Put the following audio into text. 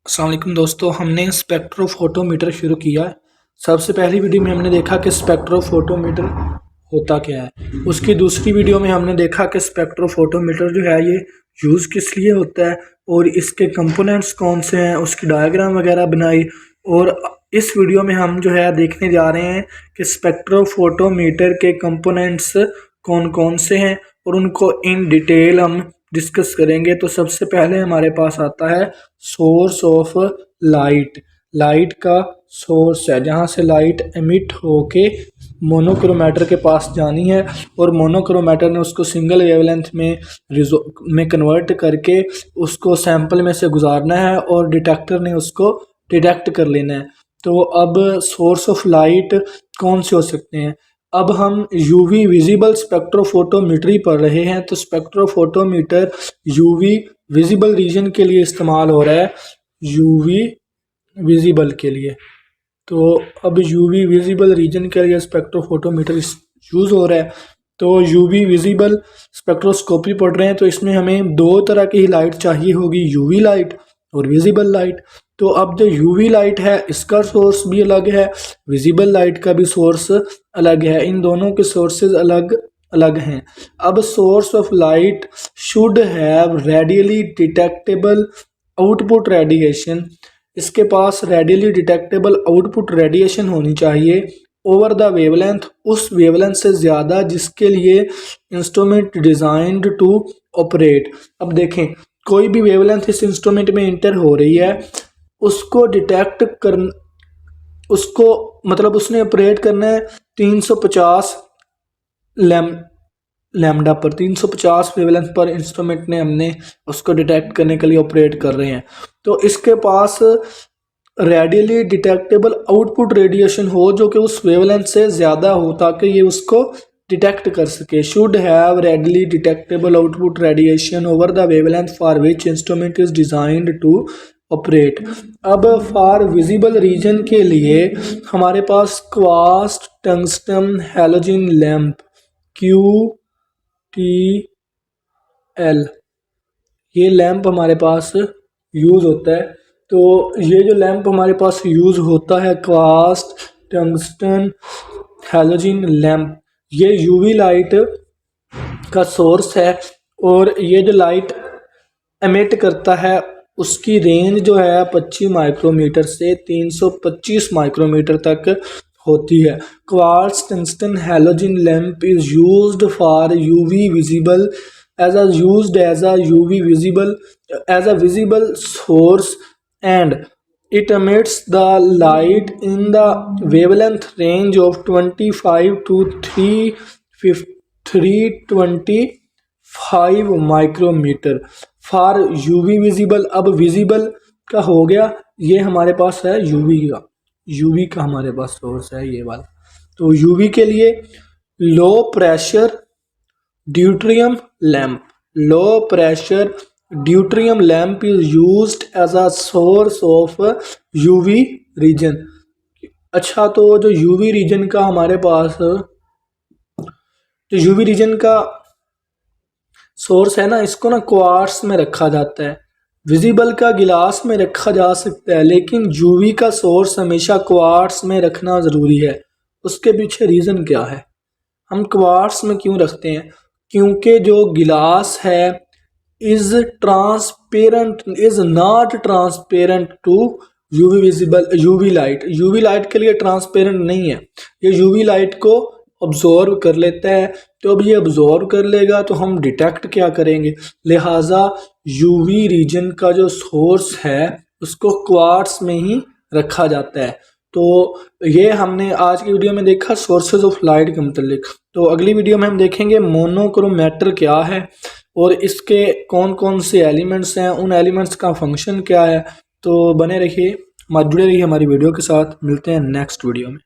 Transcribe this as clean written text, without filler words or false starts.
अस्सलाम वालेकुम दोस्तों, हमने स्पेक्ट्रोफोटोमीटर शुरू किया है। सबसे पहली वीडियो में हमने देखा कि स्पेक्ट्रोफोटोमीटर होता क्या है। उसकी दूसरी वीडियो में हमने देखा कि स्पेक्ट्रोफोटोमीटर जो है ये यूज़ किस लिए होता है और इसके कंपोनेंट्स कौन से हैं, उसकी डायग्राम वगैरह बनाई। और इस वीडियो में हम जो है देखने जा रहे हैं कि स्पेक्ट्रोफोटोमीटर के कंपोनेंट्स कौन कौन से हैं और उनको इन डिटेल हम डिस्कस करेंगे। तो सबसे पहले हमारे पास आता है सोर्स ऑफ लाइट। लाइट का सोर्स है जहाँ से लाइट एमिट होके मोनोक्रोमेटर के पास जानी है और मोनोक्रोमेटर ने उसको सिंगल वेवलेंथ में कन्वर्ट करके उसको सैंपल में से गुजारना है और डिटेक्टर ने उसको डिटेक्ट कर लेना है। तो अब सोर्स ऑफ लाइट कौन से हो सकते हैं। अब हम यूवी विजिबल स्पेक्ट्रोफोटोमीटरी पढ़ रहे हैं। तो स्पेक्ट्रोफोटोमीटर यूवी विजिबल रीजन के लिए इस्तेमाल हो रहा है, यूवी विजिबल के लिए। तो अब यूवी विजिबल रीजन के लिए स्पेक्ट्रोफोटोमीटर यूज़ हो रहा है। तो यूवी विजिबल स्पेक्ट्रोस्कोपी पढ़ रहे हैं तो इसमें हमें दो तरह की लाइट चाहिए होगी, यूवी लाइट और विजिबल लाइट। तो अब जो यूवी लाइट है इसका सोर्स भी अलग है, विजिबल लाइट का भी सोर्स अलग है, इन दोनों के सोर्सेज अलग अलग हैं। अब source of light should have radially detectable output radiation. इसके पास रेडियली डिटेक्टेबल आउटपुट रेडिएशन होनी चाहिए ओवर द वेवलेंथ, उस वेवलेंथ से ज़्यादा जिसके लिए इंस्ट्रूमेंट डिज़ाइंड टू ऑपरेट। अब देखें कोई भी वेवलेंथ इस इंस्ट्रूमेंट में इंटर हो रही है, उसको डिटेक्ट कर उसको मतलब उसने ऑपरेट करना है 350 लैम्डा पर, 350 वेवलेंथ पर इंस्ट्रूमेंट ने हमने उसको डिटेक्ट करने के लिए ऑपरेट कर रहे हैं। तो इसके पास रेडियली डिटेक्टेबल आउटपुट रेडिएशन हो जो कि उस वेवलेंथ से ज़्यादा हो ताकि ये उसको डिटेक्ट कर सके। Should have radially detectable output radiation over the wavelength for which instrument is designed to operate. अब फॉर विजिबल रीजन के लिए हमारे पास quartz tungsten halogen lamp QTL ये लैम्प हमारे पास यूज़ होता है। तो ये जो लैम्प हमारे पास यूज़ होता है क्वार्ट्ज टंगस्टन हैलोजन लैम्प, ये यूवी लाइट का सोर्स है और ये जो लाइट एमिट करता है उसकी रेंज जो है 25 माइक्रोमीटर से 325 माइक्रोमीटर तक होती है। Quartz tungsten halogen lamp is used for UV visible as a visible source and it emits the light in the wavelength range of 25 to 325 micrometre for UV visible. अब visible का हो गया, ये हमारे पास है यूवी का हमारे पास सोर्स है ये वाला। तो यूवी के लिए low pressure deuterium lamp, low pressure deuterium lamp is used as a source of UV region. अच्छा, तो जो यूवी रीजन का हमारे पास जो यूवी रीजन का सोर्स है ना, इसको ना क्वार्ट्ज में रखा जाता है। विजिबल का गिलास में रखा जा सकता है लेकिन यूवी का सोर्स हमेशा क्वार्ट्ज में रखना ज़रूरी है। उसके पीछे रीज़न क्या है, हम क्वार्ट्ज में क्यों रखते हैं? क्योंकि जो गिलास है is not transparent to UV light. UV light के लिए ट्रांसपेरेंट नहीं है, ये यूवी लाइट को ऑब्जॉर्व कर लेता है। तो अब ये ऑब्जॉर्व कर लेगा तो हम डिटेक्ट क्या करेंगे, लिहाजा यूवी रीजन का जो सोर्स है उसको क्वार्ट्ज में ही रखा जाता है। तो ये हमने आज की वीडियो में देखा सोर्सेज ऑफ लाइट के मुतालिक। तो अगली वीडियो में हम देखेंगे मोनोक्रोमेटर क्या है और इसके कौन कौन से एलिमेंट्स हैं, उन एलिमेंट्स का फंक्शन क्या है। तो बने रहिए, जुड़े रहिए हमारी वीडियो के साथ। मिलते हैं नेक्स्ट वीडियो में।